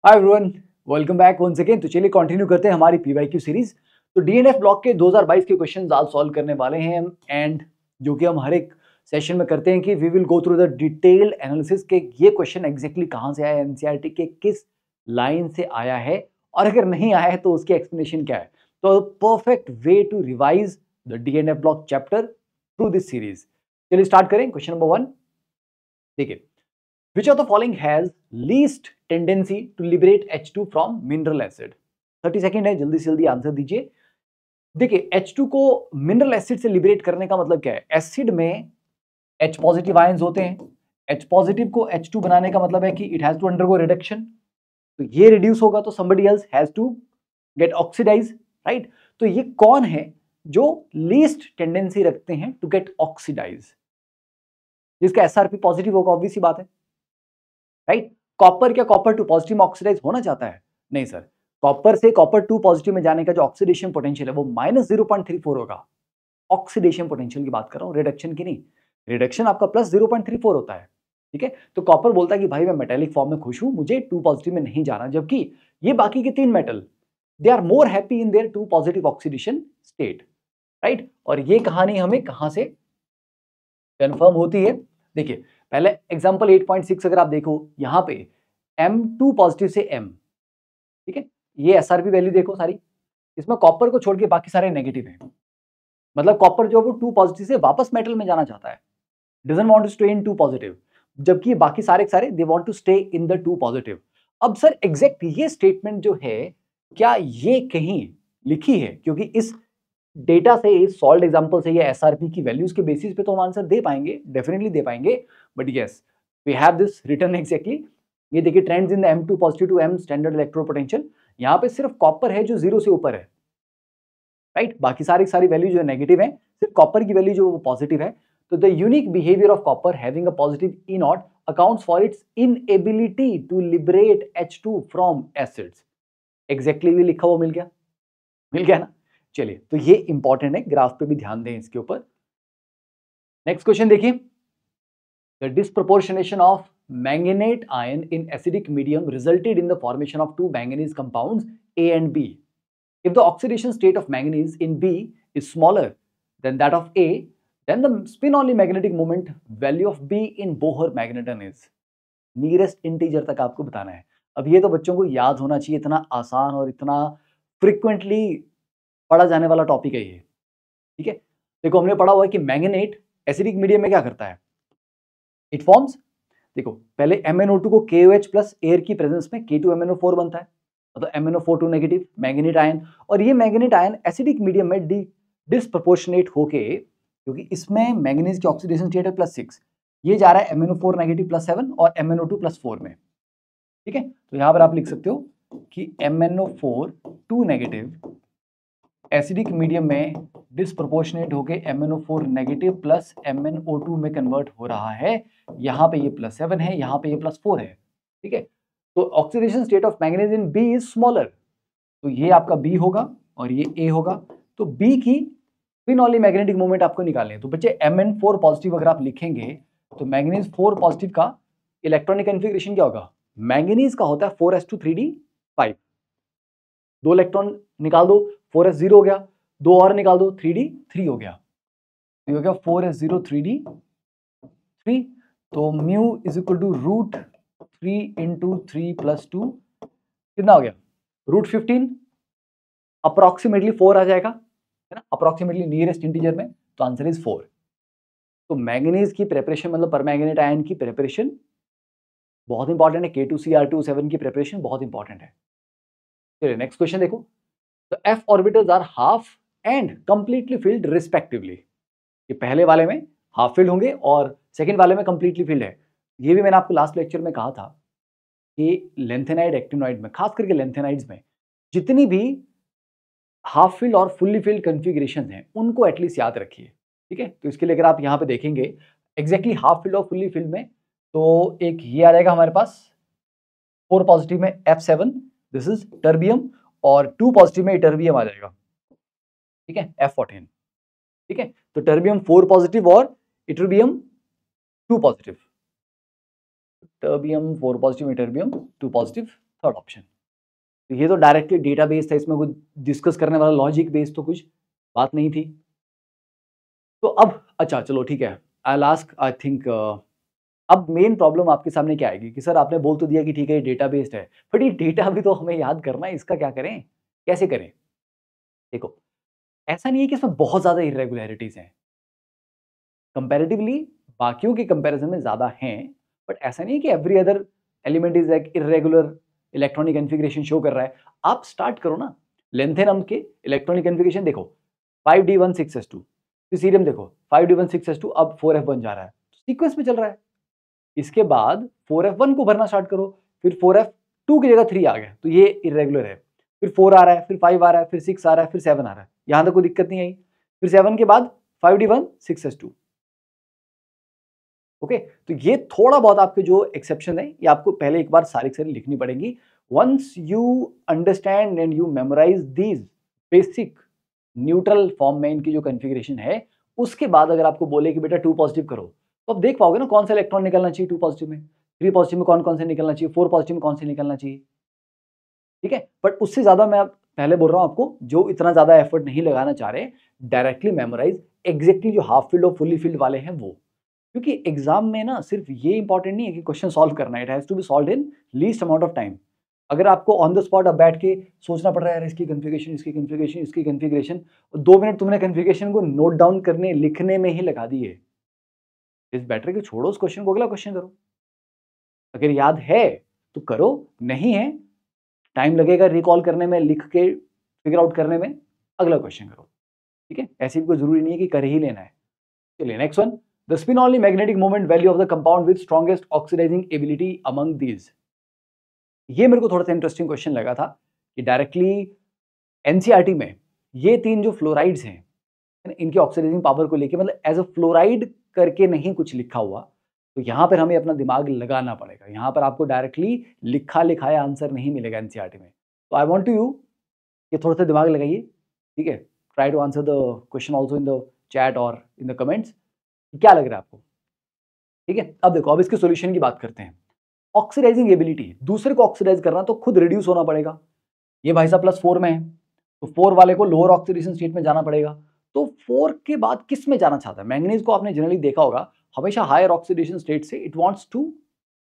हाय everyone, welcome back once again. तो चलिए continue करते हैं हमारी पीवाईक्यू सीरीज। तो डीएनएफ ब्लॉक के 2022 के क्वेश्चंस आज सॉल्व करने वाले हैं एंड जो कि हम हर एक सेशन में करते हैं कि we will go through the detail analysis के ये क्वेश्चन एग्जैक्टली कहां से आया है, एनसीईआरटी के किस लाइन से आया है और अगर नहीं आया है तो उसकी एक्सप्लेनेशन क्या है। तो perfect way to revise the DNF block chapter through this series. चलिए स्टार्ट करें। क्वेश्चन नंबर 1 देखिए, which of the following has least tendency to liberate H2 from mineral acid? 30 second है, जल्दी से जल्दी आंसर दीजिए। देखिए H2 को मिनरल एसिड से लिबरेट करने का मतलब क्या है? एसिड में H पॉजिटिव आयंस होते हैं। H पॉजिटिव को H2 बनाने का मतलब है कि it has to undergo reduction. तो ये रिड्यूस होगा तो somebody else has to get oxidized, right? तो ये कौन है जो लीस्ट टेंडेंसी रखते हैं टू गेट ऑक्सीडाइज? जिसका एसआरपी पॉजिटिव होगा, ऑब्वियस सी बात है, राइट? कॉपर, क्या कॉपर 2 पॉजिटिव में ऑक्सीडाइज होना चाहता है? नहीं सर, कॉपर से कॉपर 2 पॉजिटिव में जाने का जो ऑक्सीडेशन पोटेंशियल है वो -0.34 होगा। ऑक्सीडेशन पोटेंशियल की बात कर रहा हूं, रिडक्शन की नहीं। रिडक्शन आपका +0.34 होता है, ठीक है? तो कॉपर बोलता है कि भाई मैं मेटेलिक फॉर्म में खुश हूं, मुझे 2 पॉजिटिव में नहीं जाना, जबकि ये बाकी के 3 metal they are more happy in their 2 positive oxidation state, right? और ये कहानी हमें कहां से कंफर्म होती है? देखिए पहले एग्जांपल 8.6 अगर आप देखो, यहां पे M2 पॉजिटिव से M, ठीक है? ये एसआरपी वैल्यू देखो सारी, इसमें कॉपर को छोड़ के बाकी सारे नेगेटिव हैं। मतलब कॉपर जो है वो 2 पॉजिटिव से वापस मेटल में जाना चाहता है, doesn't want to stay in 2 positive, जबकि बाकी सारे के सारे they want to stay in the 2 positive. अब सर एग्जैक्ट ये स्टेटमेंट जो है, क्या ये कहीं लिखी है? क्योंकि इस डेटा से, इस सॉल्व्ड एग्जांपल से या एसआरपी की वैल्यूज के बेसिस पे तो हम आंसर दे पाएंगे, डेफिनेटली दे पाएंगे, but yes we have this written exactly. ये देखिए trends in the M2 positive to M standard electrode potential, यहां पे सिर्फ कॉपर है जो 0 से ऊपर है, राइट? बाकी सारी वैल्यू जो है नेगेटिव है, सिर्फ कॉपर की वैल्यू जो वो पॉजिटिव है। तो the unique behaviour of copper having a positive E naught accounts for its inability to liberate H2 from acids. Exactly भी लिखा हुआ मिल गया ना? चलिए, तो ये इंपॉर्टेंट है, ग्राफ पे भी ध्यान दें इसके ऊपर। नेक्स्ट क्वेश्चन देखिए, the disproportionation of manganate ion in acidic medium resulted in the formation of 2 manganese compounds A and B. If the oxidation state of manganese in B is smaller than that of A, then the spin-only magnetic moment value of B in Bohr magneton is. Nearest integer तक आपको बताना है। अब ये तो बच्चों को याद होना चाहिए, इतना आसान और इतना फ्रिक्वेंटली पढ़ा जाने वाला टॉपिक है ये, ठीक है? देखो हमने पढ़ा हुआ है कि मैंगनेट एसिडिक मीडियम में क्या करता है, इट फॉर्म्स, देखो पहले MnO2 को KOH प्लस एयर की प्रेजेंस में K2MnO4 बनता है, मतलब MnO4 नेगेटिव मैंगनेट आयन, और ये मैंगनेट आयन एसिडिक मीडियम में डिस्प्रपोर्शनेट होके, क्योंकि इसमें मैंगनीज की ऑक्सीडेशन स्टेट है +6, ये जा रहा है MnO4 नेगेटिव +7 और MnO2 +4 में, ठीक है? तो यहां पर आप लिख सकते हो कि MnO4 2 नेगेटिव एसिडिक मीडियम में डिस्प्रोपोर्शनेट होके MnO4 नेगेटिव प्लस MnO2 में कन्वर्ट हो रहा है। यहाँ पे ये +7 है, यहाँ पे ये +4 है, ठीक है? तो oxidation state of manganese in B is smaller, तो ये आपका B होगा और ये A होगा। तो B की स्पिन-ऑनली मैग्नेटिक मोमेंट आपको निकालनी है। तो बच्चे Mn4 पॉजिटिव अगर आप लिखेंगे तो मैंगनीज 4 पॉजिटिव का इलेक्ट्रॉनिक कन्फिग्रेशन क्या होगा? मैंगनीज का होता है 4s2 3d5, 2 इलेक्ट्रॉन निकाल दो, 4s0 हो गया, 2 और निकाल दो, 3d3 हो गया, ये हो गया 4s0 3d3। तो mu is equal to √3 into 3 + 2 कितना हो गया? √15, अप्रोक्सीमेटली 4 आ जाएगा, है ना? अप्रोक्सीमेटली नियरेस्ट इंटीजर में, तो आंसर इज 4। तो मैंगनीज की प्रिपरेशन, मतलब परमैंगनेट आयन की प्रिपरेशन बहुत इंपॉर्टेंट है, K2Cr2O7 की प्रिपरेशन बहुत इंपॉर्टेंट है। चलिए नेक्स्ट क्वेश्चन देखो, तो f orbitals are half and completely filled respectively. ये पहले वाले में हाफ फिल्ड होंगे और सेकंड वाले में कंप्लीटली फिल्ड है। ये भी मैंने आपको लास्ट लेक्चर में कहा था कि लेंथेनाइड एक्टिनोइड में, खास करके लेंथेनाइड्स में, जितनी भी हाफ फिल्ड और फुल्ली फिल्ड कन्फिग्रेशन हैं उनको एटलीस्ट याद रखिए, ठीक है? तो इसके लिए अगर आप यहाँ पे देखेंगे एग्जैक्टली हाफ फिल्ड और फुल्ली फिल्ड में, तो एक ये आ जाएगा हमारे पास 4 पॉजिटिव में F7, दिस इज टर्बियम, और 2 पॉजिटिव में इटर्बियम आ जाएगा, ठीक है? F14, ठीक है? तो टर्बियम 4 पॉजिटिव और ytterbium 2 positive, terbium 4 positive, ytterbium 2 positive, third option. तो ये तो डायरेक्टली डेटा बेस था, इसमें कुछ डिस्कस करने वाला लॉजिक बेस तो कुछ बात नहीं थी। तो अब अच्छा चलो ठीक है, आई लास्ट आई थिंक अब मेन प्रॉब्लम आपके सामने क्या आएगी कि सर आपने बोल तो दिया कि ठीक है ये डेटा बेस्ड है, बट ये डेटा भी तो हमें याद करना है, इसका क्या करें, कैसे करें? देखो, ऐसा नहीं है कि इसमें बहुत ज़्यादा इर्रेगुलरिटीज़ हैं। कंपैरेटिवली बाकियों के कंपैरिजन में ज़्यादा हैं, बट ऐसा नहीं है कि every other element is like irregular electronic configuration show कर रहा है। आप स्टार्ट करो ना, लेंथेनम के इलेक्ट्रॉनिक कॉन्फ़िगरेशन देखो 5d16s2, फिर सीरियम देखो 5d16s2, अब 4f1 जा रहा है, सीक्वेंस में चल रहा है। इसके बाद 4f1 को भरना स्टार्ट करो, फिर 4f2 की जगह 3 आ गया, तो ये इर्रेगुलर है। फिर 4 आ रहा है, फिर 5 आ रहा है, फिर 6 आ रहा है, फिर 7 आ रहा है, यहां तक कोई दिक्कत नहीं आई। फिर 7 के बाद 5d16s2। ओके, तो ये थोड़ा बहुत आपके जो एक्सेप्शन है ये आपको पहले एक बार सारी सारी लिखनी पड़ेगी। Once you understand and you memorise these basic neutral form में इनकी जो कॉन्फ़िगरेशन है, उसके बाद अगर आपको बोले कि बेटा 2 पॉजिटिव करो, तो आप देख पाओगे ना कौन सा इलेक्ट्रॉन निकलना चाहिए 2 पॉजिटिव में, 3 पॉजिटिव में कौन कौन से निकलना चाहिए, 4 पॉजिटिव में कौन से निकलना चाहिए। ठीक है, बट उससे ज्यादा मैं पहले बोल रहा हूं आपको, जो इतना ज्यादा एफर्ट नहीं लगाना चाह रहे, डायरेक्टली मेमोराइज एग्जैक्टली जो हाफ फील्ड और फुली फील्ड वाले हैं वो। क्योंकि एग्जाम में ना सिर्फ ये इंपॉर्टेंट नहीं है कि क्वेश्चन सॉल्व करना है, it has to be solved in least amount of time. अगर आपको ऑन द स्पॉट अब बैठ के सोचना पड़ रहा है यार इसकी कन्फिगरेशन, इसकी कन्फिगरेशन, इसकी कन्फिगरेशन, 2 मिनट तुमने कन्फिगरेशन को नोट डाउन करने लिखने में ही लगा दिए, इस बेटर कि छोड़ो उस क्वेश्चन को, अगला क्वेश्चन करो। अगर याद है तो करो, नहीं है टाइम लगेगा रिकॉल करने में, लिख के फिगर आउट करने में, अगला क्वेश्चन करो। ठीक है, ऐसी भी कोई जरूरी नहीं है कि कर ही लेना है। चलिए next one, the spin only magnetic moment value of the compound with strongest oxidising ability among these. ये मेरे को थोड़ा सा इंटरेस्टिंग क्वेश्चन लगा था कि डायरेक्टली एनसीईआरटी में ये 3 जो फ्लोराइड्स हैं इनकी ऑक्सीडाइजिंग पावर को लेके, मतलब एज अ फ्लोराइड करके नहीं कुछ लिखा हुआ, तो यहां पर हमें अपना दिमाग लगाना पड़ेगा। यहां पर आपको डायरेक्टली लिखा लिखाया आंसर नहीं मिलेगा एनसीईआरटी में। तो आई वांट टू यू कि थोड़ा सा दिमाग लगाइए। ठीक है, try to answer the question also in the chat और इन द कमेंट्स। क्या लग रहा है आपको? ठीक है, अब देखो, अब इसके सॉल्यूशन की बात करते हैं। ऑक्सीडाइजिंग एबिलिटी, दूसरे को ऑक्सीडाइज करना तो खुद रिड्यूस होना पड़ेगा। ये भाई साहब +4 में है, तो 4 वाले को लोअर ऑक्सीडेशन स्टेट में जाना पड़ेगा। तो 4 के बाद किस में जाना चाहता है? मैंगनीज को आपने जनरली देखा होगा हमेशा हायर ऑक्सीडेशन स्टेट से it wants to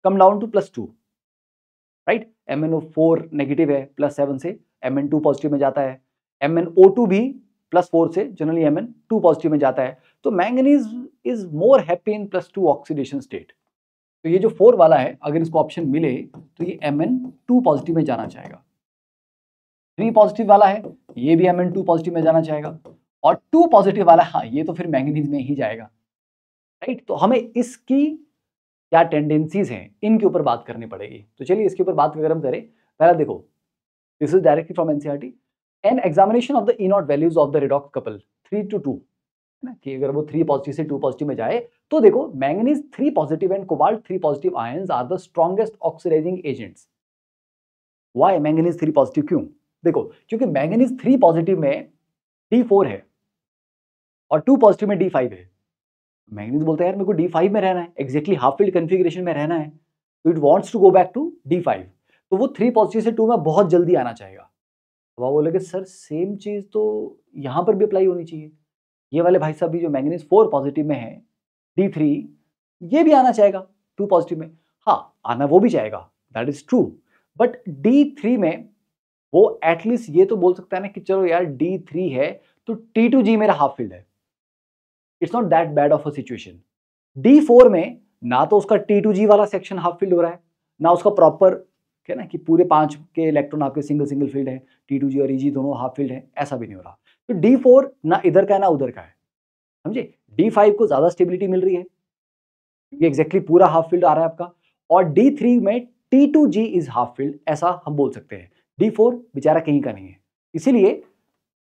come down to +2, right. MnO4 negative है, +7 से Mn2 पॉजिटिव में जाता है। MnO2 भी +4 से जनरली Mn2 पॉजिटिव में जाता है। तो manganese is more happy in +2 oxidation state. तो ये जो 4 वाला है, अगर इसको ऑप्शन मिले तो ये Mn2 पॉजिटिव में जाना चाहेगा। 3 पॉजिटिव वाला है, ये भी Mn2 पॉजिटिव में जाना चाहेगा। और 2 पॉजिटिव वाला, हाँ ये तो फिर मैंगनीज में ही जाएगा, राइट। तो हमें इसकी क्या टेंडेंसीज हैं इनके ऊपर बात करनी पड़ेगी। तो चलिए इसके ऊपर बात अगर हम करें, पहला देखो, this is directly from NCERT. An examination of the E not values of the redox couple 3 to 2, है ना, कि अगर वो 3 पॉजिटिव से 2 पॉजिटिव में जाए तो देखो manganese 3 positive and cobalt 3 positive ions are the strongest oxidising agents. Why manganese 3 positive? क्यों? देखो, क्योंकि मैंगनीज 3 पॉजिटिव में D4 है और 2 पॉजिटिव में D5 है। मैंगनीज बोलता है यार मेरे को D5 में रहना है, एग्जैक्टली हाफ फील्ड कन्फिगरेशन में रहना है, तो it wants to go back to D5। तो वो 3 पॉजिटिव से 2 में बहुत जल्दी आना चाहेगा। अब आप बोलोगे सर सेम चीज तो यहां पर भी अप्लाई होनी चाहिए, ये वाले भाई साहब भी जो मैंगनीज 4 पॉजिटिव में है D3, ये भी आना चाहेगा 2 पॉजिटिव में। हाँ, आना वो भी चाहेगा, that is true, but D3 में वो एटलीस्ट ये तो बोल सकता है ना कि चलो यार D3 है तो T2G मेरा हाफ फील्ड है, it's not that bad of a situation. D4 में ना तो उसका T2G वाला सेक्शन हाफ फील्ड हो रहा है, ना उसका प्रॉपर क्या ना कि पूरे 5 के इलेक्ट्रॉन आपके सिंगल सिंगल फील्ड है, T2G और EG दोनों हाफ फील्ड है, ऐसा भी नहीं हो रहा। तो D4 ना इधर का है ना उधर का है, समझे। D5 को ज्यादा स्टेबिलिटी मिल रही है क्योंकि एग्जैक्टली पूरा हाफ फील्ड आ रहा है आपका, और D3 में T2G इज हाफ फील्ड, ऐसा हम बोल सकते हैं। D4 बेचारा कहीं का नहीं है, इसीलिए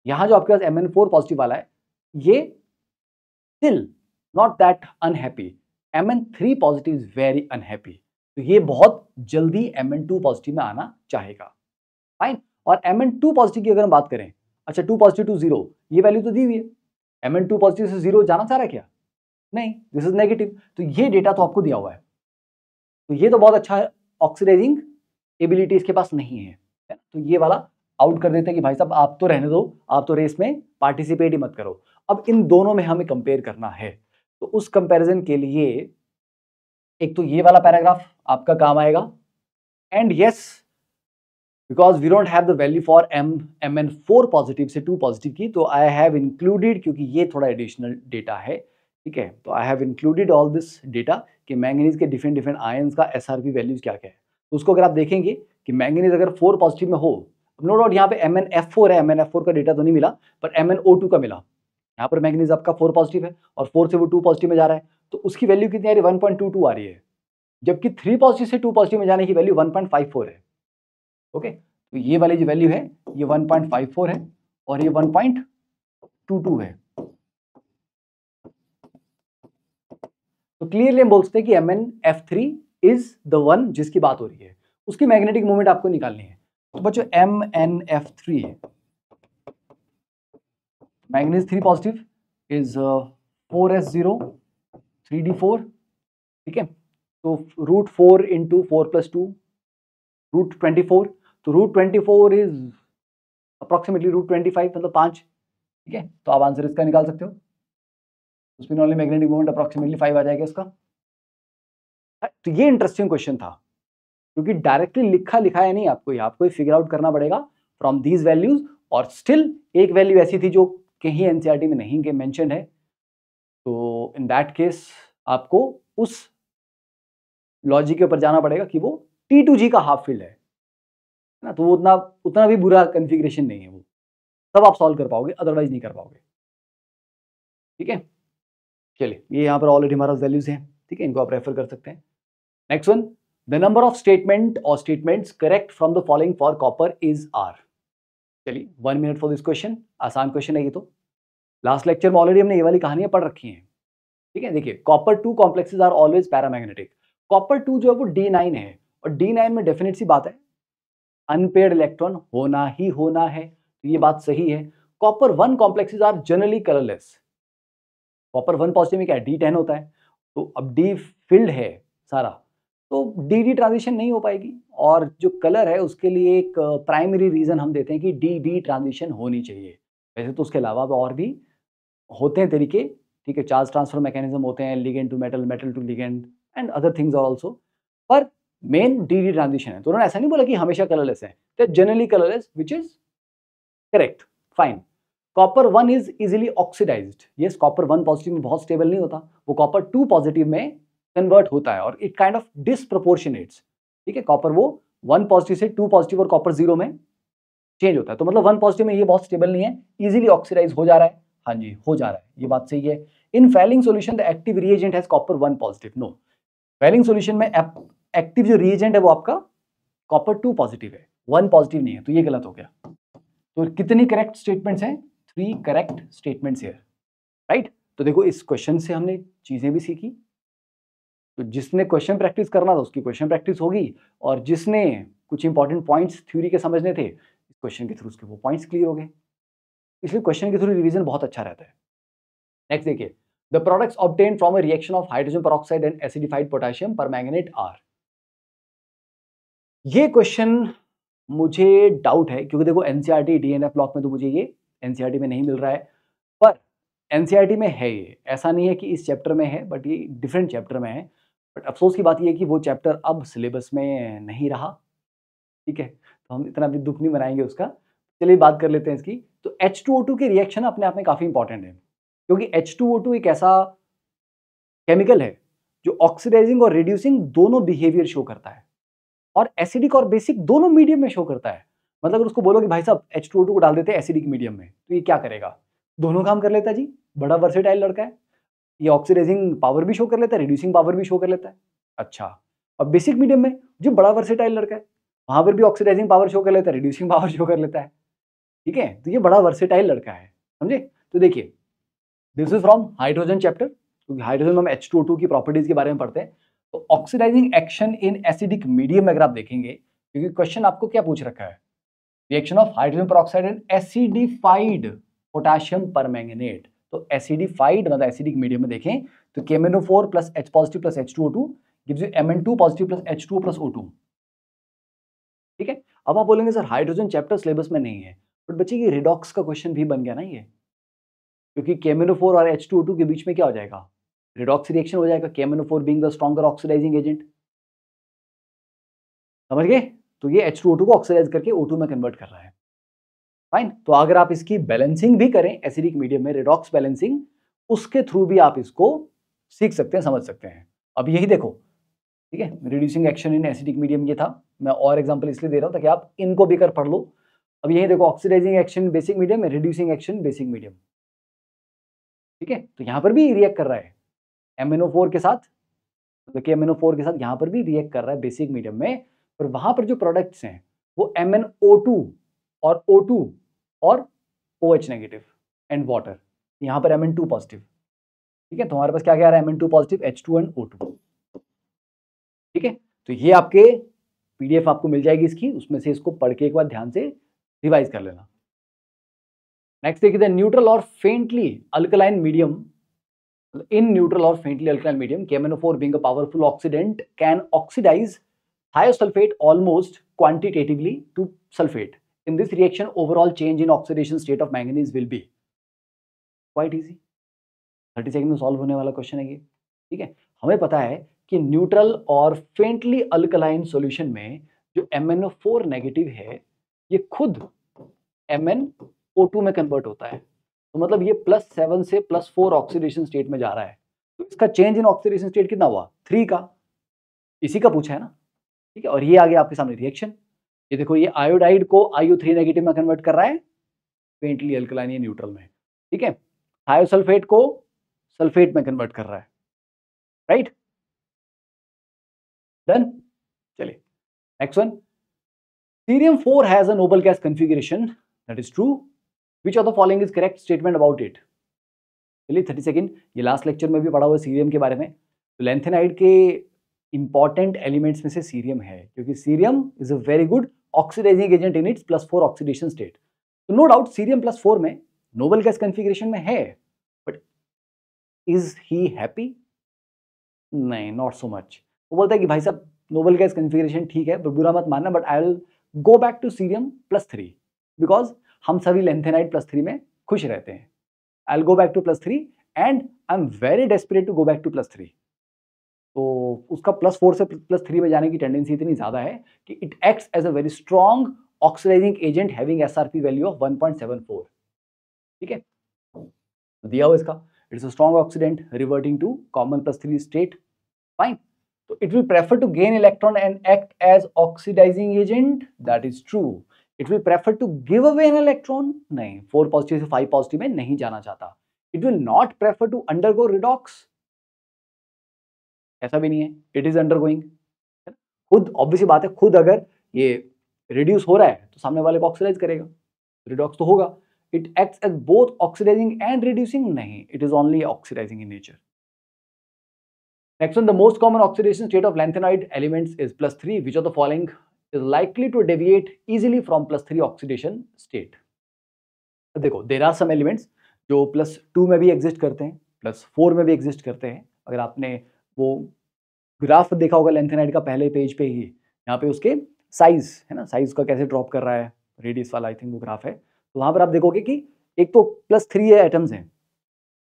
यहां जो आपके पास Mn4 पॉजिटिव वाला है ये still not that unhappy, Mn3 positive is very unhappy, तो ये बहुत जल्दी Mn2 पॉजिटिव में आना चाहेगा, फाइन। और Mn2 पॉजिटिव की अगर हम बात करें, अच्छा 2 पॉजिटिव टू 0, ये वैल्यू तो दी हुई है, Mn2 पॉजिटिव से 0 जाना चाह रहा है क्या? नहीं, दिस इज नेगेटिव, तो ये डेटा तो आपको दिया हुआ है, तो ये तो बहुत अच्छा है ऑक्सीडाइजिंग एबिलिटी इसके पास नहीं है, तो ये वाला आउट कर देते हैं कि भाई साहब आप तो रहने दो, आप तो रेस में पार्टिसिपेट ही मत करो। अब इन दोनों में हमें कंपेयर करना है, तो उस कंपैरिजन के लिए एक तो ये वाला पैराग्राफ आपका काम आएगा, and yes because we don't have the value for Mn4 positive से 2 पॉजिटिव की, तो आई हैव इंक्लूडेड, क्योंकि ये थोड़ा एडिशनल डेटा है, ठीक है, तो I have included all this data कि मैंगनीज के डिफरेंट डिफरेंट आयंस का SRP वैल्यूज क्या क्या है। तो उसको अगर आप देखेंगे कि मैंगनीज अगर 4 पॉजिटिव में हो, नो डाउट यहाँ पे MnF4 है, MnF4 का डेटा तो नहीं मिला, पर MnO2 का मिला। यहाँ पर मैंगनीज आपका 4 पॉजिटिव है और 4 से वो 2 पॉजिटिव में जा रहा है, तो उसकी वैल्यू कितनी आ रही है, 1.22 आ रही है, जबकि 3 पॉजिटिव से 2 पॉजिटिव में जाने की वैल्यू 1.54 है। ओके, तो ये वाली जो वैल्यू है ये 1.54 है और ये 1.22 है। तो क्लियरली हम बोल सकते हैं कि MnF3 इज द वन जिसकी बात हो रही है, उसकी मैग्नेटिक मोमेंट आपको निकालनी है। तो बच्चों MnF3 manganese 3 positive is 4s0 3d4, ठीक है, तो √4 इंटू 4 + 2 √24, तो √24 इज अप्रोक्सीमेटली √25 मतलब 5, ठीक है, तो आप आंसर इसका निकाल सकते हो। Spin only magnetic moment approximately 5 आ जाएगा इसका। तो ये इंटरेस्टिंग क्वेश्चन था, क्योंकि डायरेक्टली लिखाया नहीं आपको ही फिगर आउट करना पड़ेगा फ्रॉम दीज वैल्यूज, और स्टिल एक वैल्यू ऐसी थी जो कहीं एनसीईआरटी में नहीं मेंशन्ड है, तो इन दैट केस आपको उस लॉजिक के ऊपर जाना पड़ेगा कि वो T2G का हाफ फील्ड है ना, तो वो उतना भी बुरा कन्फिग्रेशन नहीं है, वो तब आप सॉल्व कर पाओगे, अदरवाइज नहीं कर पाओगे, ठीक है। चलिए, ये यहाँ पर ऑलरेडी हमारा वैल्यूज हैं, ठीक है, इनको आप रेफर कर सकते हैं। Next one, the number of statement और statements correct from the following for copper is are. चलिए 1 मिनट फॉर दिस क्वेश्चन, आसान क्वेश्चन है ये तो, लास्ट लेक्चर में ऑलरेडी हमने ये वाली कहानियां पढ़ रखी हैं, ठीक है। देखिए, copper 2 complexes are always paramagnetic, copper 2 जो है वो D9 है, और D9 में डेफिनेट सी बात है अनपेयर्ड इलेक्ट्रॉन होना ही होना है, तो ये बात सही है। Copper 1 complexes are generally colourless, copper 1 positive में क्या है, D10 होता है, तो अब D फिल्ड है सारा, तो DD ट्रांजिशन नहीं हो पाएगी, और जो कलर है उसके लिए एक प्राइमरी रीजन हम देते हैं कि DD ट्रांजिशन होनी चाहिए। वैसे तो उसके अलावा और भी होते हैं तरीके, ठीक है, चार्ज ट्रांसफर मैकेनिज्म होते हैं, ligand to metal, metal to ligand and other things are also, पर मेन DD ट्रांजिशन है। तो उन्होंने ऐसा नहीं बोला कि हमेशा कलरलेस है, तो generally colourless, which is correct, fine. Copper 1 is easily oxidised, yes, copper 1 positive में बहुत स्टेबल नहीं होता, वो कॉपर 2 पॉजिटिव में कन्वर्ट होता है, और इट काइंड ऑफ डिसप्रोपोर्शनेट्स, ठीक है, कॉपर वो 1 पॉजिटिव से 2 पॉजिटिव और कॉपर 0 में चेंज होता है, तो मतलब 1 पॉजिटिव में ये बहुत स्टेबल नहीं है, इजीली ऑक्सीडाइज हो जा रहा है, हाँ जी हो जा रहा है, ये बात सही है। In Fehling solution the active reagent has copper 1 positive, no, Fehling solution में एक्टिव जो रिएजेंट है वो आपका कॉपर 2 पॉजिटिव है, 1 पॉजिटिव नहीं है, तो ये गलत हो गया। तो कितनी करेक्ट स्टेटमेंट्स हैं, 3 करेक्ट स्टेटमेंट्स हियर, राइट। तो देखो, इस क्वेश्चन से हमने चीजें भी सीखी, तो जिसने क्वेश्चन प्रैक्टिस करना था उसकी क्वेश्चन प्रैक्टिस होगी, और जिसने कुछ इंपॉर्टेंट पॉइंट्स थ्योरी के समझने थे, इस क्वेश्चन के थ्रू उसके वो पॉइंट्स क्लियर हो गए, इसलिए क्वेश्चन के थ्रू रिवीजन बहुत अच्छा रहता है। नेक्स्ट देखिए, the products obtain from a reaction of hydrogen peroxide and acidified potassium permanganate are. ये क्वेश्चन मुझे डाउट है, क्योंकि देखो एनसीईआरटी डीएनएफ ब्लॉक में तो मुझे ये एनसीईआरटी में नहीं मिल रहा है, पर एनसीईआरटी में है ये, ऐसा नहीं है कि इस चैप्टर में है, बट ये डिफरेंट चैप्टर में है। बट अफसोस की बात ये है कि वो चैप्टर अब सिलेबस में नहीं रहा, ठीक है, तो हम इतना भी दुख नहीं मनाएंगे उसका। चलिए बात कर लेते हैं इसकी। तो H2O2 के रिएक्शन अपने आप में काफी इंपॉर्टेंट है, क्योंकि H2O2 एक ऐसा केमिकल है जो ऑक्सीडाइजिंग और रिड्यूसिंग दोनों बिहेवियर शो करता है, और एसिडिक और बेसिक दोनों मीडियम में शो करता है। मतलब अगर उसको बोलो कि भाई साहब H2O2 को डाल देते हैं एसिडिक मीडियम में, तो ये क्या करेगा, दोनों काम कर लेता है जी, बड़ा वर्सेटाइल लड़का है, ये ऑक्सीडाइजिंग पावर भी शो कर लेता है, रिड्यूसिंग पावर भी शो कर लेता है। अच्छा, अब बेसिक मीडियम में जो बड़ा वर्सेटाइल लड़का है, वहां पर भी ऑक्सीडाइजिंग पावर शो कर लेता है, रिड्यूसिंग पावर शो कर लेता है, ठीक है, तो ये बड़ा वर्सेटाइल लड़का है, समझे। तो देखिए, this is from hydrogen chapter, क्योंकि हाइड्रोजन में हम H2O2 की प्रॉपर्टीज के बारे में पढ़ते हैं। तो oxidising action in acidic medium में अगर आप देखेंगे, क्योंकि क्वेश्चन आपको क्या पूछ रखा है, reaction of hydrogen peroxide and acidified potassium permanganate, तो एसिडिफाइड मतलब एसिडिक मीडियम में देखें तो KMnO4 plus H positive plus H2O2 gives you Mn2 positive plus H2O plus O2, ठीक है। अब आप बोलेंगे सर हाइड्रोजन चैप्टर सिलेबस में नहीं है, बट बच्चे ये रिडॉक्स का क्वेश्चन भी बन गया ना ये, क्योंकि KMnO4 और H2O2 के बीच में क्या हो जाएगा, रिडॉक्स रिएक्शन हो जाएगा, KMnO4 being the stronger oxidising agent. समझ गए? तो ये H2O2 को ऑक्सीडाइज करके O2 में कन्वर्ट कर रहा है। फाइन। तो अगर आप इसकी बैलेंसिंग भी करें एसिडिक मीडियम में, रिडॉक्स बैलेंसिंग, उसके थ्रू भी आप इसको सीख सकते हैं, समझ सकते हैं। अब यही देखो, ठीक है, reducing action in acidic medium ये था, मैं और एग्जांपल इसलिए दे रहा हूं ताकि आप इनको भी कर पढ़ लो। अब यही देखो, oxidising action basic medium, reducing action basic medium, ठीक है। तो यहां पर भी रिएक्ट कर रहा है MnO4 के साथ, देखिए MnO4 के साथ यहां पर भी रिएक्ट कर रहा है बेसिक मीडियम में, पर वहां पर जो प्रोडक्ट्स हैं वो MnO2 और O2 और OH नेगेटिव एंड वाटर, यहां पर Mn2 पॉजिटिव, ठीक है। तो हमारे पास क्या क्या आ रहा है, Mn2 positive, H2 and O2, ठीक है। तो ये आपके PDF आपको मिल जाएगी इसकी, उसमें से इसको पढ़ के एक बार ध्यान से रिवाइज कर लेना। नेक्स्ट देखिए, न्यूट्रल और faintly alkaline medium, in neutral or faintly alkaline medium, KMnO4 being a powerful oxidant can oxidize thiosulfate almost quantitatively to sulfate. In this reaction, overall change in oxidation state of manganese will be quite easy. 30 second में solve होने वाला question है ये, ठीक है। हमें पता है कि न्यूट्रल और फेंटली अल्कलाइन सॉल्यूशन में जो MnO4 नेगेटिव है ये खुद MnO2 में कन्वर्ट होता है, तो मतलब ये +7 से +4 ऑक्सीडेशन स्टेट में जा रहा है। तो इसका चेंज इन ऑक्सीडेशन स्टेट कितना हुआ, 3 का, इसी का पूछा है ना, ठीक है। और ये आ गया आपके सामने रिएक्शन, ये देखो, ये आयोडाइड को IO3 नेगेटिव में कन्वर्ट कर रहा है, फेंटली अल्कलाइन या न्यूट्रल में, ठीक है। थायोसल्फेट को सल्फेट में कन्वर्ट कर रहा है, राइट, डन। चलिए next one, cerium 4 has a noble gas configuration, that is true, which of the following is correct statement about it. चलिए 30 सेकंड, ये लास्ट लेक्चर में भी पढ़ा हुआ सीरियम के बारे में। तो लैंथेनाइड के इंपॉर्टेंट एलिमेंट्स में से सीरियम है, क्योंकि cerium is a very good oxidising agent in its +4 oxidation state. तो नो डाउट सीरियम +4 में नोबल गैस कॉन्फ़िगरेशन में है, बट इज ही हैप्पी, नहीं, नॉट सो मच। वो बोलता है कि भाई साहब नोबल गैस कॉन्फ़िगरेशन ठीक है, पर बुरा मत मानना, but I will go back to cerium +3 because हम सभी लैंथेनाइड +3 में खुश रहते हैं। I'll go back to +3 and I'm very desperate to go back to +3। तो उसका +4 से +3 में जाने की टेंडेंसी इतनी ज्यादा है कि it acts as a very strong oxidising agent having SRP value of 1.74, ठीक है। दिया हुआ इसका, it's a strong oxidant reverting to common +3 state, fine. तो it will prefer to gain electron and act as oxidising agent, that is true. It will prefer to give away an electron, नहीं, 4 positive से 5 positive में नहीं जाना चाहता। It will not prefer to undergo redox, ऐसा भी नहीं है, इट इज अंडरगोइंग। खुद ऑब्वियस बात है, खुद अगर ये रिड्यूस हो रहा है तो सामने वाले को ऑक्सीडाइज करेगा, रिडॉक्स तो होगा। It acts as both oxidising and reducing, नहीं, it is only oxidising in nature. Next one, the most common oxidation state of lanthanide elements is +3. Which of the following is likely to deviate easily from +3 oxidation state? देखो, there are some elements जो +2 में भी exist करते हैं, +4 में भी exist करते हैं। अगर आपने वो ग्राफ देखा होगा लैंथेनाइड का पहले पेज पे ही, यहाँ पे उसके साइज है ना, साइज का कैसे ड्रॉप कर रहा है, रेडियस वाला आई थिंक वो ग्राफ है। तो वहां पर आप देखोगे कि एक तो +3 एटम्स हैं,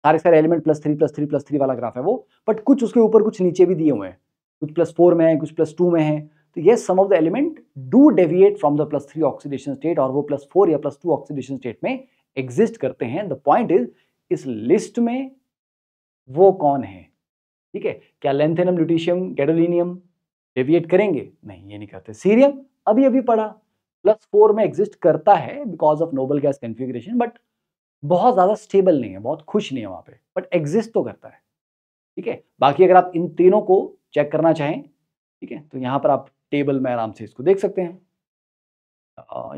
सारे सारे एलिमेंट +3 वाला ग्राफ है वो, बट कुछ उसके ऊपर कुछ नीचे भी दिए हुए हैं, कुछ +4 में है, कुछ +2 में है। तो ये some of the element do deviate from the +3 oxidation state, और वो +4 या +2 ऑक्सीडेशन स्टेट में एग्जिस्ट करते हैं। द पॉइंट इज, इस लिस्ट में वो कौन है, ठीक है। क्या लैंथेनम, ल्यूटीशियम, गैडोलिनियम डेविएट करेंगे? नहीं, ये नहीं करते। सीरियम अभी अभी पढ़ा, +4 में एग्जिस्ट करता है because of noble gas configuration, but बहुत ज्यादा स्टेबल नहीं है, बहुत खुश नहीं है वहां पे, बट एग्जिस्ट तो करता है, ठीक है। बाकी अगर आप इन तीनों को चेक करना चाहें, ठीक है, तो यहां पर आप टेबल में आराम से इसको देख सकते हैं।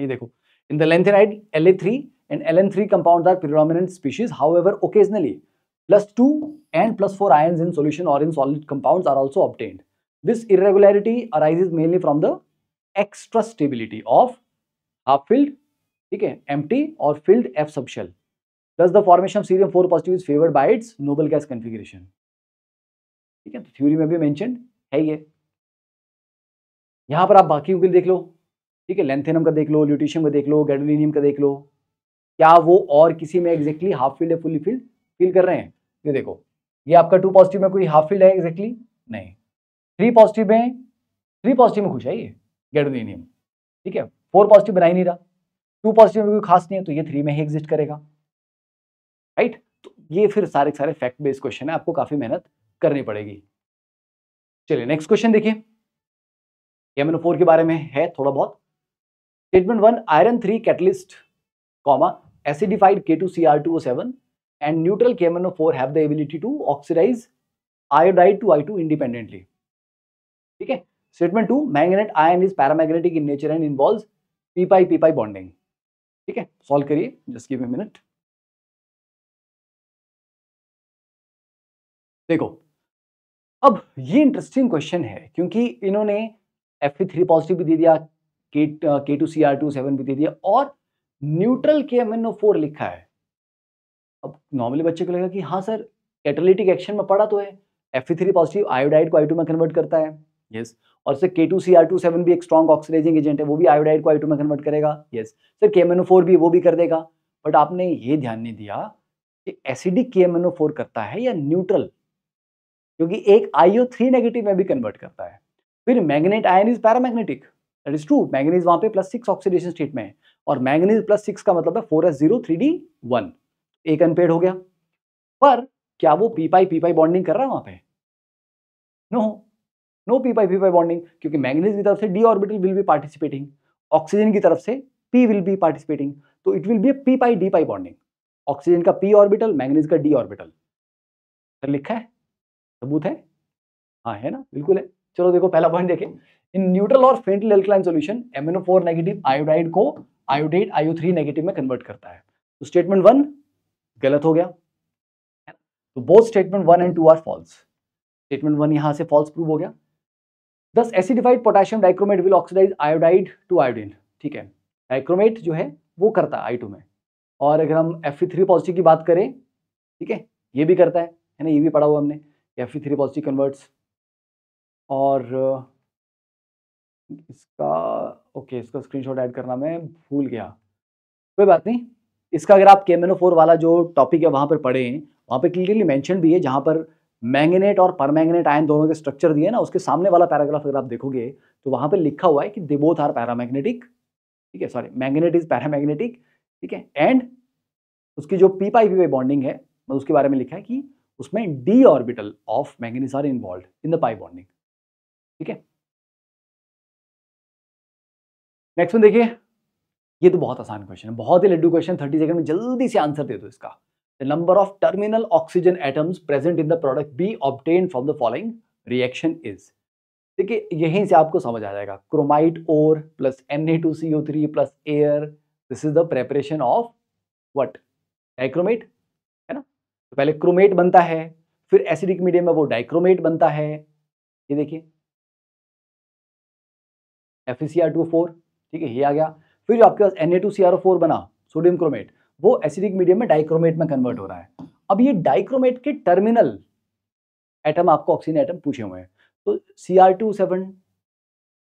ये देखो, in the lanthanide La3 and Ln3 compounds are predominant species, however occasionally +2 and +4 ions in solution or in solid compounds are also obtained. This irregularity arises mainly from the extra stability of half filled, ठीक है, empty or filled F subshell. Thus the formation of cerium 4 positive is favored by its noble gas configuration, ठीक है। तो theory में भी mention है ये। यहां पर आप बाकी के देख लो, ठीक है, लेंथेनम का देख लो, ल्यूटीशियम का देख लो, गैडोलिनियम का देख लो, क्या वो और किसी में एग्जैक्टली हाफ फील्ड या फुली फील्ड फील कर रहे हैं? ये देखो, ये आपका 2 पॉजिटिव में कोई हाफ फील्ड है एग्जैक्टली? नहीं। 3 पॉजिटिव में, 3 पॉजिटिव में खुश है ये गैडोलिनियम, ठीक है, 4 पॉजिटिव बना ही नहीं रहा, 2 पॉजिटिव में कोई खास नहीं है, तो ये 3 में ही एग्जिस्ट करेगा, राइट? तो ये फिर सारे सारे फैक्ट बेस्ड क्वेश्चन है, आपको काफी मेहनत करनी पड़ेगी। चलिए नेक्स्ट क्वेश्चन देखिए, KMnO4 के बारे में है थोड़ा बहुत। Statement 1, iron 3 catalyst, acidified K2Cr2O7 and neutral KMnO4 have the ability to oxidize iodide to I2 independently. ठीक है। Statement 2, manganate ion is paramagnetic in nature and involves p-pi bonding. ठीक है, सॉल्व करिए, जस्ट गिव मी मिनट। देखो, अब ये interesting question है क्योंकि इन्होंने Fe3 पॉजिटिव भी दे दिया, K2Cr2O7 भी दे दिया और न्यूट्रल KMnO4 लिखा है। अब नॉर्मली बच्चे को लगेगा कि हाँ सर, कैटालिटिक एक्शन में पढ़ा तो है, Fe3 पॉजिटिव आयोडाइड को I2 में कन्वर्ट करता है, यस। और सर K2Cr2O7 भी एक स्ट्रॉन्ग ऑक्सीडाइजिंग एजेंट है, वो भी आयोडाइड को I2 में कन्वर्ट करेगा, यस। सर KMnO4 भी वो भी कर देगा, बट आपने ये ध्यान नहीं दिया कि एसिडिक KMnO4 करता है या न्यूट्रल, क्योंकि एक IO3 नेगेटिव में भी कन्वर्ट करता है। फिर manganate ion is paramagnetic, that is true, manganese वहां पे +6 ऑक्सीडेशन स्टेट में है, और मैग्नीज +6 का मतलब है 4s0 3d1, एक अनपेड हो गया। पर क्या वो p-pi बॉन्डिंग कर रहा है वहां पे? नो, नो p-pi बॉन्डिंग, क्योंकि मैग्नीज की तरफ से d orbital will be participating, oxygen की तरफ से p विल बी पार्टिसिपेटिंग, तो it will be p-pi bonding, oxygen का p ऑर्बिटल, मैग्नीज का d ऑर्बिटल। लिखा है, सबूत है, हाँ है ना, बिल्कुल है। चलो देखो, पहला पॉइंट देखें, इन न्यूट्रल और faintly alkaline solution MnO4 negative iodide को आयोडेट IO3 नेगेटिव में कन्वर्ट करता है। तो स्टेटमेंट 1 गलत हो गया, तो both statement 1 and 2 are false. Statement 1 यहां से फॉल्स प्रूव हो गया। दस acidified potassium dichromate will oxidise iodide to iodine. ठीक है, डाइक्रोमेट जो है वो करता है I2 में, और अगर हम Fe3 पॉजिटिव की बात करें, ठीक है, ये भी करता है ना, ये भी पढ़ा हुआ हमने, Fe3 पॉजिटिव कन्वर्ट्स। और इसका ओके, इसका स्क्रीनशॉट ऐड करना मैं भूल गया, कोई बात नहीं। इसका अगर आप KMnO4 वाला जो टॉपिक है वहां पर पढ़े, वहां पर क्लियरली मेंशन भी है, जहां पर मैंगनेट और परमैंगनेट आयन दोनों के स्ट्रक्चर दिए ना, उसके सामने वाला पैराग्राफ अगर आप देखोगे तो वहां पे लिखा हुआ है कि दे बोथ आर पैरामैग्नेटिक, ठीक है, सॉरी, मैंगनेट इज पैरामैग्नेटिक, ठीक है, एंड उसकी जो p-pi बॉन्डिंग है, उसके बारे में लिखा है कि उसमें d orbital of manganese are involved in the pi bonding. ठीक है, नेक्स्ट वन देखिए, ये तो बहुत आसान क्वेश्चन है, बहुत ही लड्डू क्वेश्चन, 30 सेकंड में जल्दी से आंसर दे दो इसका। The number of terminal oxygen atoms present in the product be obtained from the following reaction is. देखिए, यहीं से आपको समझ आ जाएगा, chromite ore plus Na2CO3 plus air, this is the preparation of what, dichromate, है ना। तो पहले क्रोमेट बनता है, फिर एसिडिक मीडियम में वो डाइक्रोमेट बनता है, ये देखिए FeCr2O4, ठीक है, ये आ गया। फिर जो आपके पास Na2CrO4 बना, सोडियम क्रोमेट, वो एसिडिक मीडियम में डाइक्रोमेट में कन्वर्ट हो रहा है। अब ये डाइक्रोमेट के टर्मिनल एटम आपको ऑक्सीजन एटम पूछे हुए हैं, तो Cr2O7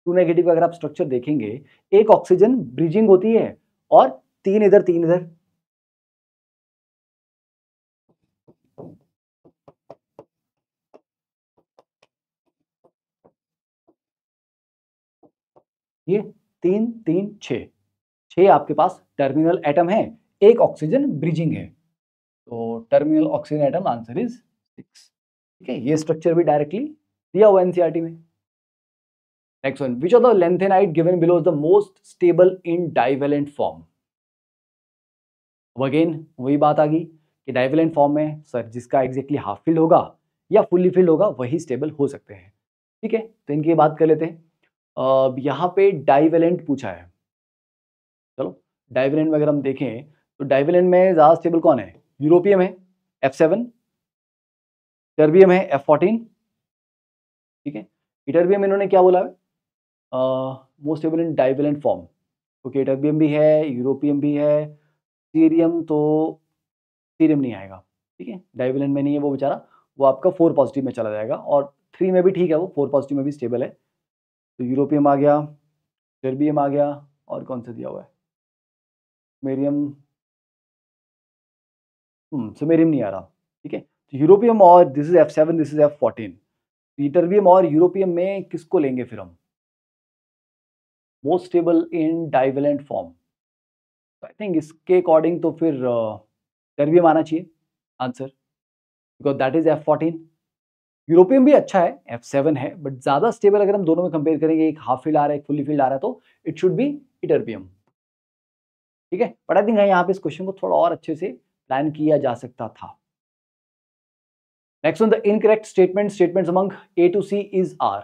2 नेगेटिव का अगर आप स्ट्रक्चर देखेंगे, एक ऑक्सीजन ब्रिजिंग होती है और 3 इधर 3 इधर, ये 3 3 6 6 आपके पास टर्मिनल एटम है, एक ऑक्सीजन ब्रिजिंग है, तो terminal oxygen atom answer is 6। ठीक है, ये स्ट्रक्चर भी डायरेक्टली दिया हुआ एनसीईआरटी में। Next one, which of the lanthanide given below is the most stable in divalent form. Again वही बात आ गई कि डाइवेलेंट फॉर्म में सर जिसका एग्जैक्टली हाफ फिल्ड होगा या फुल्ली फिल्ड होगा वही स्टेबल हो सकते हैं। ठीक है, तो इनकी बात कर लेते हैं। यहाँ पे डाइवेलेंट पूछा है, चलो डाइवेलेंट में अगर हम देखें तो डाइवेलेंट में ज्यादा स्टेबल कौन है, यूरोपियम है F7, टर्बियम है F14, ठीक है, इटर्बियम इन्होंने क्या बोला है, most stable in divalent form, okay, ytterbium भी है, यूरोपियम भी है, सीरियम तो सीरियम नहीं आएगा, ठीक है, डाइवेलेंट में नहीं है वो बेचारा, वो आपका 4 पॉजिटिव में चला जाएगा, और 3 में भी ठीक है, वो 4 पॉजिटिव में भी स्टेबल है, तो यूरोपियम आ गया, टर्बियम आ गया, और कौन सा दिया हुआ है, मेरियम, समेरियम नहीं आ रहा, ठीक है। तो यूरोपियम और this is F7, this is F14। Terbium और यूरोपियम में किसको लेंगे फिर हम, most stable in divalent form, I think इसके अकॉर्डिंग तो फिर टर्बियम आना चाहिए answer, because that is F14। Europium भी अच्छा है, F7 है, बट ज्यादा स्टेबल अगर हम दोनों में कंपेयर करेंगे, एक हाफ फील्ड आ रहा है, एक फुली फील्ड आ रहा है, तो इट शुड बी इटर्बियम, ठीक है। बट आई थिंक यहाँ पे इस क्वेश्चन को थोड़ा और अच्छे से प्लान किया जा सकता था। Next on the incorrect statement, statements among A to C is are.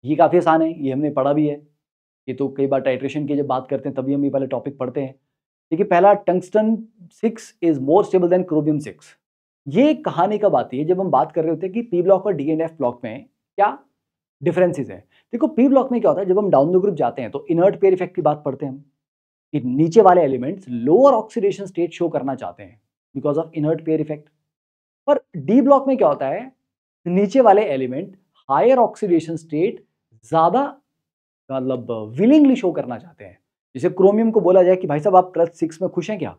ये काफी आसान है, ये हमने पढ़ा भी है, ये तो कई बार टाइट्रेशन की जब बात करते हैं तभी हम ये वाले टॉपिक पढ़ते हैं। देखिए पहला, tungsten 6 is more stable than chromium 6। ये कहानी कब आती है, जब हम बात कर रहे होते हैं कि पी ब्लॉक और डी एंड एफ ब्लॉक में क्या डिफरेंसेस है। देखो पी ब्लॉक में क्या होता है, जब हम डाउन द ग्रुप जाते हैं तो इनर्ट पेयर इफेक्ट की बात पढ़ते हैं हम, कि नीचे वाले elements lower oxidation state show करना चाहते हैं because of inert pair effect. पर डी ब्लॉक में क्या होता है, नीचे वाले एलिमेंट हायर ऑक्सीडेशन स्टेट ज्यादा मतलब विलिंगली शो करना चाहते हैं। जैसे क्रोमियम को बोला जाए कि भाई साहब आप +6 में खुश हैं क्या,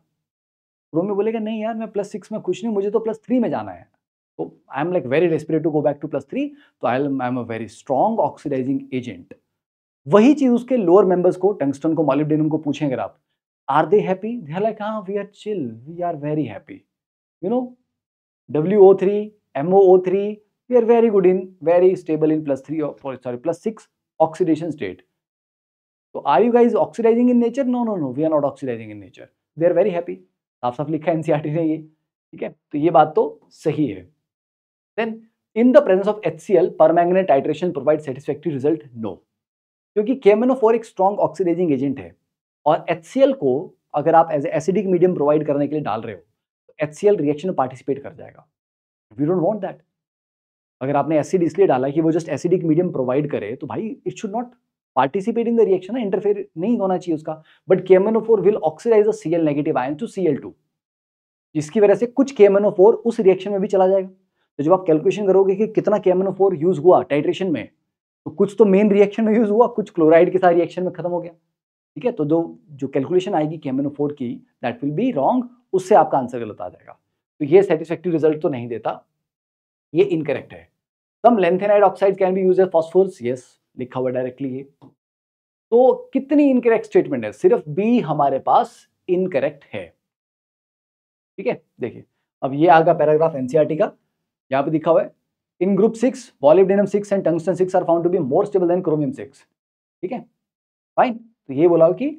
क्रोमियम बोलेगा नहीं यार मैं +6 में खुश नहीं, मुझे तो +3 में जाना है। तो I am like very desperate to go back to +3, तो I am a very strong oxidising agent. वही चीज उसके लोअर मेंबर्स को, टंगस्टन को, मॉलिब्डेनम को पूछेंगे आप, are they happy, they are like हाँ we are chill, we are very happy, you know, WO3, MOO3, we are very good in, very stable in +3 or sorry +6 oxidation state. So are you guys oxidizing in nature? No, no, no, we are not oxidizing in nature. They are very happy. साफ साफ लिखा है NCERT ने ये, ठीक है। तो ये बात तो सही है। Then in the presence of HCl permanganate titration provide satisfactory result, no, क्योंकि KMnO4 एक स्ट्रॉन्ग ऑक्सीडाइजिंग एजेंट है और HCl को अगर आप एज एसिडिक मीडियम प्रोवाइड करने के लिए डाल रहे हो तो HCl रिएक्शन में पार्टिसिपेट कर जाएगा। We don't want that. अगर आपने एसिड इसलिए डाला कि वो जस्ट एसिडिक मीडियम प्रोवाइड करे तो भाई it should not participate in the reaction, interfere नहीं होना चाहिए उसका। But KMnO4 will oxidise the Cl negative ion to Cl2, जिसकी वजह से कुछ KMnO4 उस रिएक्शन में भी चला जाएगा। तो जब आप कैलकुलेशन करोगे कि कितना KMnO4 यूज हुआ टाइट्रेशन में, तो कुछ तो मेन रिएक्शन में यूज हुआ, कुछ क्लोराइड के साथ रिएक्शन में खत्म हो गया, ठीक है। तो जो कैलकुलेशन आएगी KMnO4 की, दैट विल बी रॉन्ग, उससे आपका आंसर गलत आ जाएगा। तो ये सेटिस्फैक्टरी रिजल्ट तो नहीं देता, ये इनकरेक्ट है। Some lanthanide oxides can be used as phosphorus, yes, लिखा हुआ डायरेक्टली ये। तो कितनी इनकरेक्ट स्टेटमेंट है, सिर्फ बी हमारे पास इनकरेक्ट है, ठीक है। देखिए अब ये आगा पैराग्राफ एनसीईआरटी का, यहाँ पे दिखा हुआ है in group 6 molybdenum 6 and tungsten 6 are found to be more stable than chromium 6, ठीक है, फाइन। तो ये बोला कि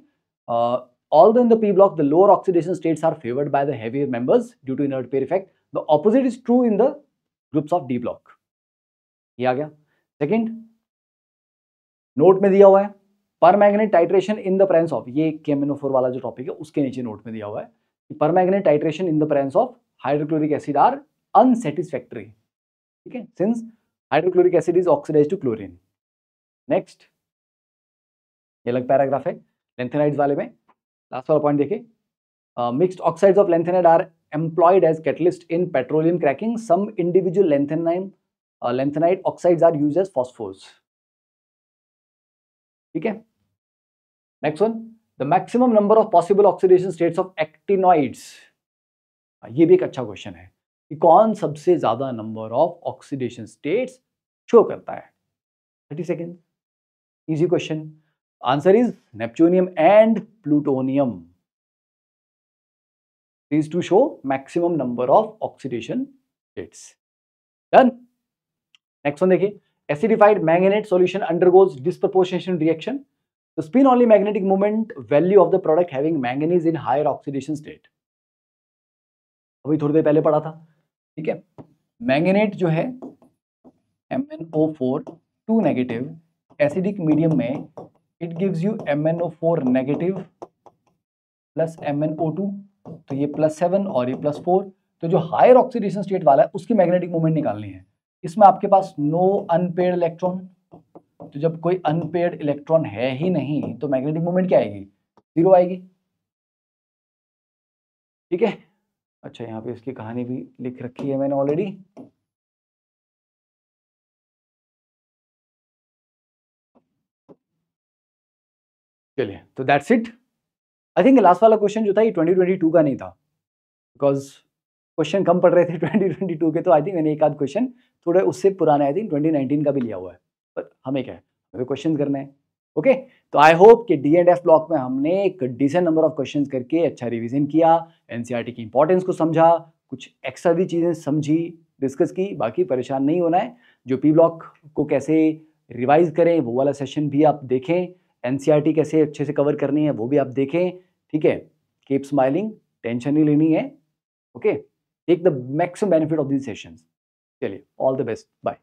although in the p block the lower oxidation states are favored by the heavier members due to inert pair effect, the opposite is true in the groups of d block। ये आ गया। Second note में दिया हुआ है permanganate titration in the presence of, ये KMnO4 वाला जो topic है उसके नीचे नोट में दिया हुआ है कि permanganate titration in the presence of hydrochloric acid are unsatisfactory, ठीक है, since hydrochloric acid is oxidised to chlorine. Next ये अलग पैराग्राफ है लैंथेनाइड्स वाले में, लास्ट वाला पॉइंट देखिए, mixed oxides of lanthanide are employed as catalyst in petroleum cracking. Some individual lanthanide oxides are used as phosphors, ठीक है। Next one, the maximum number of possible oxidation states of actinoids, ये भी एक अच्छा question है कि कौन सबसे ज्यादा number of oxidation states show करता है। 30 second, easy question, answer is neptunium and plutonium, these two show maximum number of oxidation states. Done. Next one देखिए, acidified manganate solution undergoes disproportionation reaction. The spin only magnetic moment value of the product having manganese in higher oxidation state. अभी थोड़ी देर पहले पढ़ा था, ठीक है। Manganate जो है MnO4 2 नेगेटिव एसिडिक मीडियम में it gives you MnO4 negative plus MnO2, तो ये +7 और ये +4। तो जो हायर ऑक्सीडेशन स्टेट वाला है उसकी मैग्नेटिक मोमेंट निकालनी है। इसमें आपके पास नो अनपेयर्ड इलेक्ट्रॉन, तो जब कोई अनपेयर्ड इलेक्ट्रॉन है ही नहीं तो मैग्नेटिक मोमेंट क्या आएगी, 0 आएगी, ठीक है। अच्छा यहाँ पे इसकी कहानी भी लिख रखी है मैंने ऑलरेडी, चलिए, तो that's it. I think last वाला क्वेश्चन जो था ये 2022 का नहीं था, बिकॉज क्वेश्चन कम पड़ रहे थे 2022 के, तो आई थिंक मैंने एक आध क्वेश्चन थोड़े उससे पुराने आई थिंक 2019 का भी लिया हुआ है, पर हमें क्या है, हमें क्वेश्चन करने हैं। ओके, तो आई होप कि डी एंड एफ ब्लॉक में हमने एक डिसेंट नंबर ऑफ क्वेश्चंस करके अच्छा रिवीजन किया, एनसीईआरटी की इंपॉर्टेंस को समझा, कुछ एक्स्ट्रा भी चीज़ें समझी, डिस्कस की। बाकी परेशान नहीं होना है, जो पी ब्लॉक को कैसे रिवाइज करें वो वाला सेशन भी आप देखें, एनसीईआरटी कैसे अच्छे से कवर करनी है वो भी आप देखें, ठीक है। कीप स्माइलिंग, टेंशन नहीं लेनी है, okay. Take the maximum benefit of these sessions. चलिए, ऑल द बेस्ट, बाय।